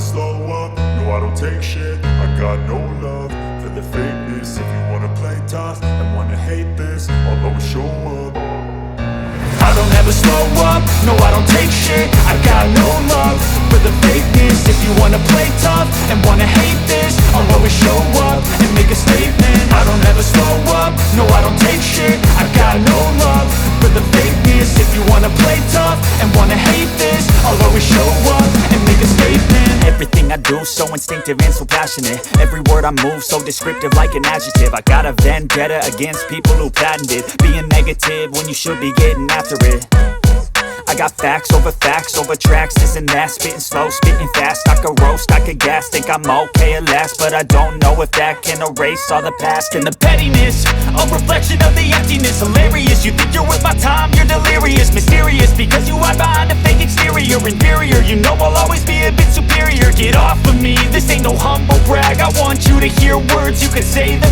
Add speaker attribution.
Speaker 1: slow up, no I don't take shit. I got no love for the fakeness. If you wanna play tough and wanna hate this, I'll always show up.
Speaker 2: I don't ever slow up, no I don't take shit. I got no love for the fakeness. If you wanna play tough and wanna hate this, I'll always show up and make a statement. I don't ever slow up, no I don't take shit. I got no love for the fakeness. If you wanna play tough and wanna hate this, I'll always show up and make a statement.
Speaker 3: Everything I do so instinctive and so passionate. Every word I move so descriptive like an adjective. I got a vendetta against people who patented being negative when you should be getting after it. I got facts over tracks, this and that. Spitting slow, spitting fast. I could roast, I could gas. Think I'm okay at last, but I don't know if that can erase all the past. And the pettiness, a reflection of the emptiness. Hilarious, you think you're worth my time, you're delirious. Mysterious, because you hide behind a fake exterior. Inferior, you know I'll always be a bit superior. Get off of me, this ain't no humble brag. I want you to hear words, you can say them